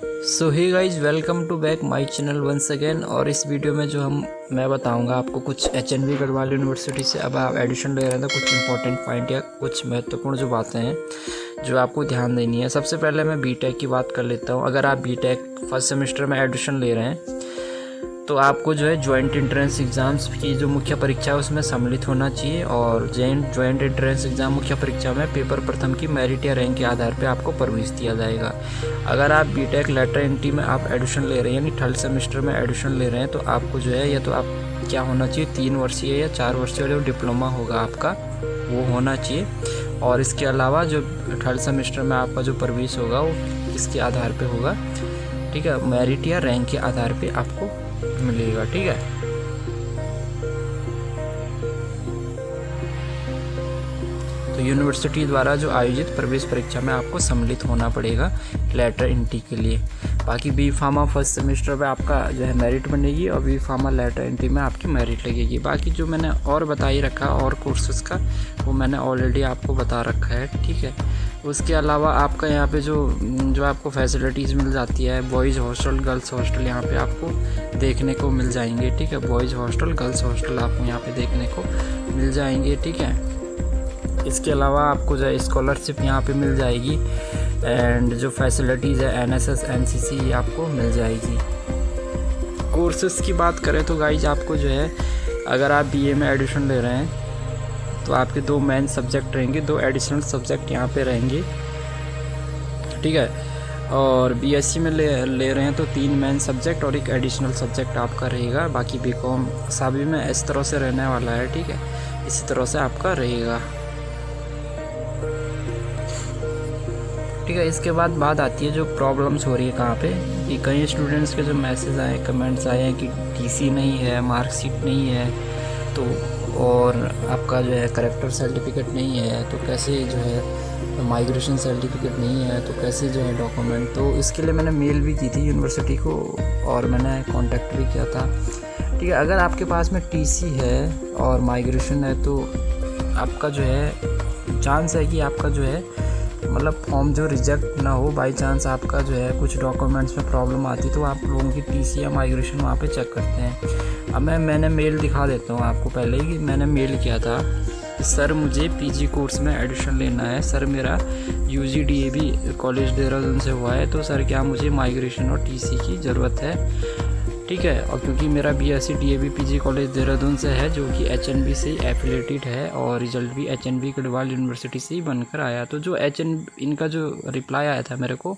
So hey guys, welcome to back my channel once again. और इस video में जो मैं बताऊंगा आपको कुछ HNV गढ़वाल यूनिवर्सिटी से अब आप एडिशन ले रहे हैं तो कुछ इंपॉर्टेंट पॉइंट या कुछ महत्वपूर्ण जो बातें हैं जो आपको ध्यान देनी है। सबसे पहले मैं बीटेक की बात कर लेता हूँ। अगर आप बीटेक फर्स्ट सेमेस्टर में एडमिशन ले रहे हैं तो आपको जो है जॉइंट एंट्रेंस एग्ज़ाम्स की जो मुख्य परीक्षा है उसमें सम्मिलित होना चाहिए। और जॉइंट एंट्रेंस एग्ज़ाम मुख्य परीक्षा में पेपर प्रथम की मेरिट या रैंक के आधार पर आपको प्रवेश दिया जाएगा। अगर आप बीटेक लेटर एंट्री में आप एडमिशन ले रहे हैं यानी थर्ड सेमेस्टर में एडमिशन ले रहे हैं तो आपको जो है या तो आप क्या होना चाहिए 3 वर्षीय या 4 वर्षीय जो डिप्लोमा होगा आपका वो होना चाहिए। और इसके अलावा जो थर्ड सेमेस्टर में आपका जो प्रवेश होगा वो इसके आधार पे होगा, ठीक है, मेरिट या रैंक के आधार पे आपको मिलेगा, ठीक है। तो यूनिवर्सिटी द्वारा जो आयोजित प्रवेश परीक्षा में आपको सम्मिलित होना पड़ेगा लेटर एंट्री के लिए। बाकी बी फार्मा फर्स्ट सेमेस्टर पे आपका जो है मेरिट बनेगी और बी फार्मा लेटर एंट्री में आपकी मेरिट लगेगी। बाकी जो मैंने और बता ही रखा और कोर्सेज का वो मैंने ऑलरेडी आपको बता रखा है, ठीक है। उसके अलावा आपका यहाँ पे जो आपको फैसिलिटीज़ मिल जाती है, बॉयज़ हॉस्टल गर्ल्स हॉस्टल यहाँ पे आपको देखने को मिल जाएंगे, ठीक है। बॉयज़ हॉस्टल गर्ल्स हॉस्टल आपको यहाँ पे देखने को मिल जाएंगे, ठीक है। इसके अलावा आपको जो है स्कॉलरशिप यहाँ पे मिल जाएगी एंड जो फैसिलिटीज़ है NSS NCC आपको मिल जाएगी। कोर्सेज की बात करें तो गाइज आपको जो है अगर आप BA में एडमिशन ले रहे हैं तो आपके 2 मेन सब्जेक्ट रहेंगे, 2 एडिशनल सब्जेक्ट यहाँ पे रहेंगे, ठीक है। और BSc में ले रहे हैं तो 3 मेन सब्जेक्ट और 1 एडिशनल सब्जेक्ट आपका रहेगा। बाकी BCom सभी में इस तरह से रहने वाला है, ठीक है, इसी तरह से आपका रहेगा, ठीक है। इसके बाद बात आती है जो प्रॉब्लम्स हो रही है कहाँ पे कि कई स्टूडेंट्स के जो मैसेज आए कमेंट्स आए हैं कि TC नहीं है, मार्कशीट नहीं है, तो और आपका जो है करेक्टर सर्टिफिकेट नहीं है तो कैसे जो है माइग्रेशन सर्टिफिकेट नहीं है तो कैसे जो है डॉक्यूमेंट। तो इसके लिए मैंने मेल भी की थी यूनिवर्सिटी को और मैंने कांटेक्ट भी किया था, ठीक है। अगर आपके पास में TC है और माइग्रेशन है तो आपका जो है चांस है कि आपका जो है मतलब फॉर्म जो रिजेक्ट ना हो। बाई चांस आपका जो है कुछ डॉक्यूमेंट्स में प्रॉब्लम आती तो आप लोगों की TC या माइग्रेशन वहाँ पे चेक करते हैं। अब मैंने मेल दिखा देता हूँ आपको पहले ही कि मैंने मेल किया था कि सर मुझे PG कोर्स में एडमिशन लेना है, सर मेरा UG DAV कॉलेज देहरादून से हुआ है, तो सर क्या मुझे माइग्रेशन और TC की ज़रूरत है, ठीक है। और क्योंकि मेरा BSc DAV PG college Dehradun से है जो कि HNV से एफिलेटेड है और रिजल्ट भी HNV गढ़वाल यूनिवर्सिटी से ही बनकर आया। तो जो इनका जो रिप्लाई आया था मेरे को,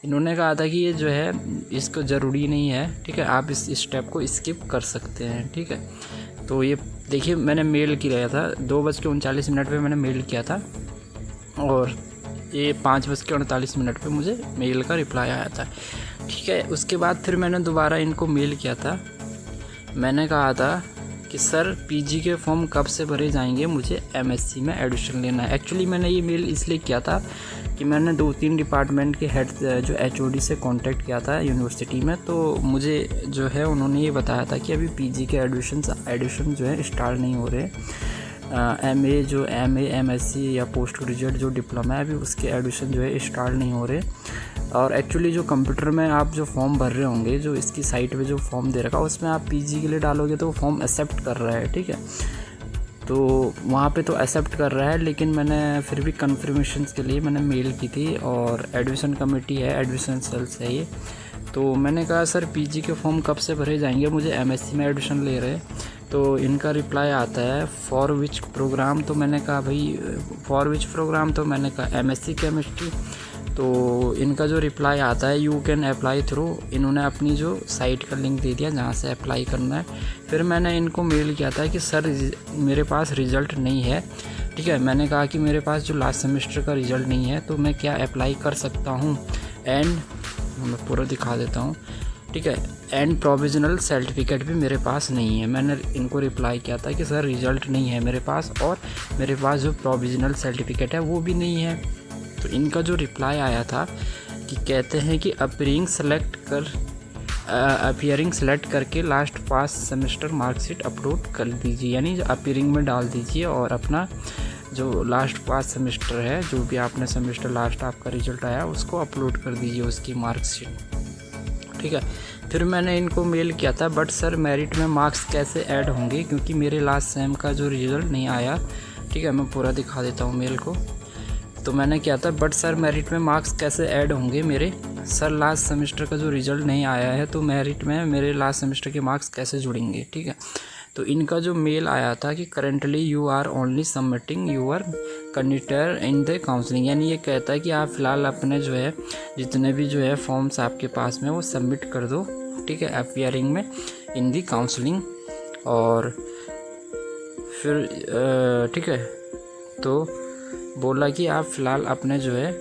इन्होंने कहा था कि ये जो है इसको ज़रूरी नहीं है, ठीक है, आप इस स्टेप को स्किप कर सकते हैं, ठीक है। तो ये देखिए मैंने मेल किया था 2:39 पे मैंने मेल किया था और ये 5:48 पे मुझे मेल का रिप्लाई आया था, ठीक है। उसके बाद फिर मैंने दोबारा इनको मेल किया था, मैंने कहा था कि सर PG के फॉर्म कब से भरे जाएंगे, मुझे MSc में एडमिशन लेना है। एक्चुअली मैंने ये मेल इसलिए किया था कि मैंने 2-3 डिपार्टमेंट के हेड जो HOD से कांटेक्ट किया था यूनिवर्सिटी में, तो मुझे जो है उन्होंने ये बताया था कि अभी PG के एडमिशन जो है स्टार्ट नहीं हो रहे। MA MSc या पोस्ट ग्रेजुएट जो डिप्लोमा है अभी उसके एडमिशन जो है स्टार्ट नहीं हो रहे। और एक्चुअली जो कंप्यूटर में आप जो फॉर्म भर रहे होंगे, जो इसकी साइट पे जो फॉर्म दे रखा उसमें आप PG के लिए डालोगे तो वो फॉर्म एक्सेप्ट कर रहा है, ठीक है। तो वहाँ पे तो एक्सेप्ट कर रहा है, लेकिन मैंने फिर भी कन्फर्मेशन के लिए मैंने मेल की थी और एडमिशन कमेटी है, एडमिशन सेल्स है ये, तो मैंने कहा सर PG के फॉर्म कब से भरे जाएंगे, मुझे MSc में एडमिशन ले रहे। तो इनका रिप्लाई आता है फॉर विच प्रोग्राम, तो मैंने कहा भाई फॉर विच प्रोग्राम, तो मैंने कहा MSc केमिस्ट्री। तो इनका जो रिप्लाई आता है यू कैन अप्लाई थ्रू, इन्होंने अपनी जो साइट का लिंक दे दिया जहाँ से अप्लाई करना है। फिर मैंने इनको मेल किया था कि सर मेरे पास रिज़ल्ट नहीं है, ठीक है। मैंने कहा कि मेरे पास जो लास्ट सेमेस्टर का रिज़ल्ट नहीं है तो मैं क्या अप्लाई कर सकता हूँ, एंड मैं पूरा दिखा देता हूँ, ठीक है, एंड प्रोविजनल सर्टिफिकेट भी मेरे पास नहीं है। मैंने इनको रिप्लाई किया था कि सर रिज़ल्ट नहीं है मेरे पास और मेरे पास जो प्रोविजनल सर्टिफिकेट है वो भी नहीं है। तो इनका जो रिप्लाई आया था कि कहते हैं कि अपीयरिंग सेलेक्ट करके लास्ट पास सेमेस्टर मार्कशीट अपलोड कर दीजिए, यानी अपीयरिंग में डाल दीजिए और अपना जो लास्ट पास सेमेस्टर है, जो भी आपने सेमेस्टर लास्ट आपका रिजल्ट आया उसको अपलोड कर दीजिए उसकी मार्कशीट। ठीक है। फिर मैंने इनको मेल किया था, बट सर मेरिट में मार्क्स कैसे ऐड होंगे, क्योंकि मेरे लास्ट सेम का जो रिज़ल्ट नहीं आया। ठीक है, मैं पूरा दिखा देता हूँ मेल को। तो मैंने किया था, बट सर मेरिट में मार्क्स कैसे ऐड होंगे मेरे, सर लास्ट सेमेस्टर का जो रिज़ल्ट नहीं आया है तो मेरिट में मेरे लास्ट सेमेस्टर के मार्क्स कैसे जुड़ेंगे। ठीक है, तो इनका जो मेल आया था कि currently you are only submitting your candidate in the counselling, यानी ये कहता है कि आप फ़िलहाल अपने जो है जितने भी जो है फॉर्म्स आपके पास में वो सबमिट कर दो। ठीक है, अपीयरिंग में इन दी काउंसलिंग। और फिर ठीक है, तो बोला कि आप फ़िलहाल अपने जो है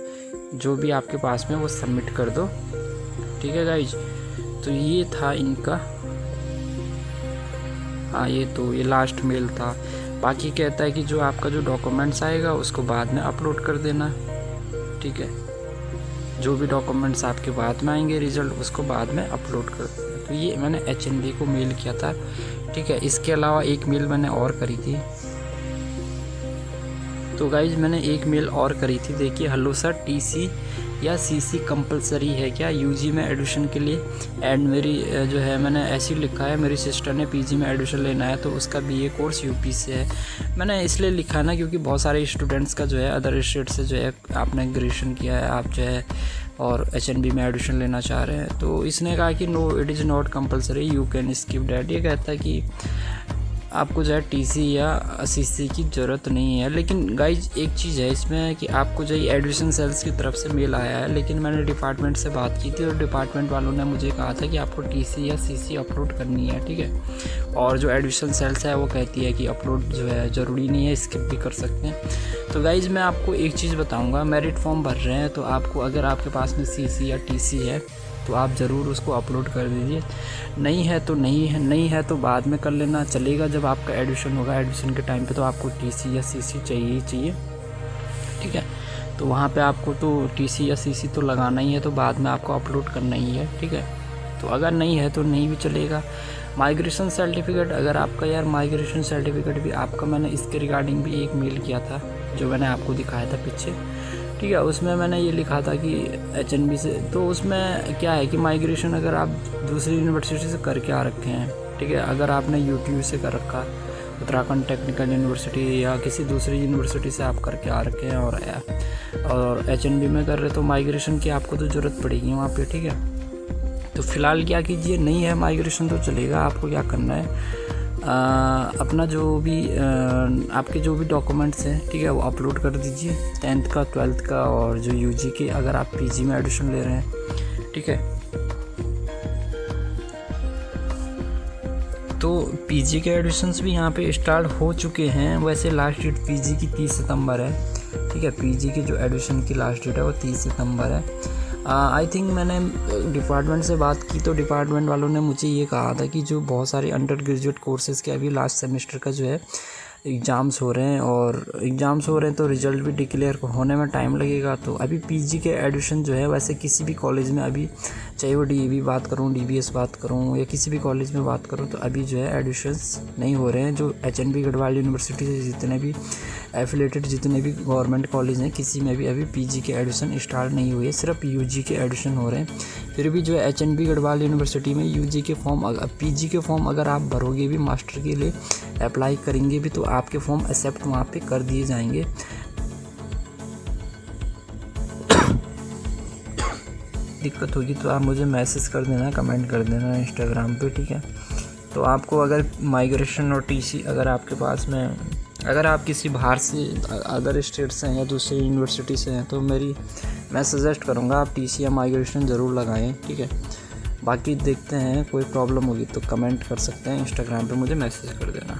जो भी आपके पास में वो सबमिट कर दो। ठीक है गाइज, तो ये था इनका, हाँ ये लास्ट मेल था। बाकी कहता है कि जो आपका जो डॉक्यूमेंट्स आएगा उसको बाद में अपलोड कर देना। ठीक है, जो भी डॉक्यूमेंट्स आपके बाद में आएंगे रिज़ल्ट उसको बाद में अपलोड कर देना। तो ये मैंने HNB को मेल किया था। ठीक है, इसके अलावा एक मेल मैंने और करी थी। तो गाइज मैंने एक मेल और करी थी, देखिए, हेलो सर TC या CC कंपलसरी है क्या UG में एडमिशन के लिए। एंड मेरी जो है मैंने ऐसे ही लिखा है, मेरी सिस्टर ने PG में एडमिशन लेना है तो उसका BA कोर्स UP से है। मैंने इसलिए लिखा ना क्योंकि बहुत सारे स्टूडेंट्स का जो है अदर स्टेट से जो है आपने ग्रेजुएशन किया है, आप जो है और HNB में एडमिशन लेना चाह रहे हैं। तो इसने कहा कि no it is not compulsory, you can skip that. ये कहता है कि आपको जो है TC या CC की ज़रूरत नहीं है। लेकिन गाइज एक चीज़ है इसमें कि आपको जो एडमिशन सेल्स की तरफ से मेल आया है, लेकिन मैंने डिपार्टमेंट से बात की थी और डिपार्टमेंट वालों ने मुझे कहा था कि आपको TC या CC अपलोड करनी है। ठीक है, और जो एडमिशन सेल्स है वो कहती है कि अपलोड जो है ज़रूरी नहीं है, स्किप भी कर सकते हैं। तो गाइज मैं आपको एक चीज़ बताऊँगा, मेरिट फॉर्म भर रहे हैं तो आपको अगर आपके पास में CC या TC है तो आप ज़रूर उसको अपलोड कर दीजिए। नहीं है तो नहीं है तो बाद में कर लेना, चलेगा। जब आपका एडमिशन होगा, एडमिशन के टाइम पे तो आपको TC या CC चाहिए ही चाहिए। ठीक है, तो वहाँ पे आपको तो TC या CC तो लगाना ही है, तो बाद में आपको अपलोड करना ही है। ठीक है, तो अगर नहीं है तो नहीं भी चलेगा। माइग्रेशन सर्टिफिकेट, अगर आपका यार माइग्रेशन सर्टिफिकेट भी आपका, मैंने इसके रिगार्डिंग भी एक मेल किया था जो मैंने आपको दिखाया था पीछे। ठीक है, उसमें मैंने ये लिखा था कि HNB से, तो उसमें क्या है कि माइग्रेशन अगर आप दूसरी यूनिवर्सिटी से करके आ रखे हैं, ठीक है, अगर आपने UTU से कर रखा, उत्तराखंड टेक्निकल यूनिवर्सिटी या किसी दूसरी यूनिवर्सिटी से आप करके आ रखे हैं और HNB में कर रहे तो माइग्रेशन की आपको तो ज़रूरत पड़ेगी वहाँ पे। ठीक है, तो फ़िलहाल क्या कीजिए, नहीं है माइग्रेशन तो चलेगा। आपको क्या करना है, अपना जो भी आपके जो भी डॉक्यूमेंट्स हैं, ठीक है, वो अपलोड कर दीजिए, 10th का 12th का और जो UG के, अगर आप PG में एडमिशन ले रहे हैं। ठीक है, तो PG के एडमिशन्स भी यहाँ पे स्टार्ट हो चुके हैं। वैसे लास्ट डेट PG की 30 सितंबर है। ठीक है, PG की जो एडमिशन की लास्ट डेट है वो 30 सितंबर है। आई थिंक मैंने डिपार्टमेंट से बात की तो डिपार्टमेंट वालों ने मुझे ये कहा था कि जो बहुत सारे अंडर ग्रेजुएट कोर्सेज़ के अभी लास्ट सेमेस्टर का जो है एग्ज़ाम्स हो रहे हैं तो रिज़ल्ट भी डिक्लेयर होने में टाइम लगेगा। तो अभी PG के एडमिशन जो है वैसे किसी भी कॉलेज में अभी, चाहे वो DAV बात करूँ, DBS बात करूँ या किसी भी कॉलेज में बात करूँ, तो अभी जो है एडमिशन्स नहीं हो रहे हैं। जो HNB गढ़वाल यूनिवर्सिटी से जितने भी एफिलेटेड जितने भी गवर्नमेंट कॉलेज हैं, किसी में भी अभी PG के एडमिशन स्टार्ट नहीं हुए, सिर्फ UG के एडमिशन हो रहे हैं। फिर भी जो है HNB गढ़वाल यूनिवर्सिटी में UG के फॉर्म, PG के फॉर्म अगर आप भरोगे भी, मास्टर के लिए अप्लाई करेंगे भी, तो आपके फॉर्म एक्सेप्ट वहाँ पे कर दिए जाएंगे। दिक्कत होगी तो आप मुझे मैसेज कर देना, कमेंट कर देना इंस्टाग्राम पे। ठीक है, तो आपको अगर माइग्रेशन और TC अगर आपके पास में, अगर आप किसी बाहर से अदर स्टेट से हैं या दूसरी यूनिवर्सिटी से हैं, तो मैं सजेस्ट करूँगा आप TC या माइग्रेशन ज़रूर लगाएं। ठीक है, बाकी देखते हैं, कोई प्रॉब्लम होगी तो कमेंट कर सकते हैं, इंस्टाग्राम पे मुझे मैसेज कर देना।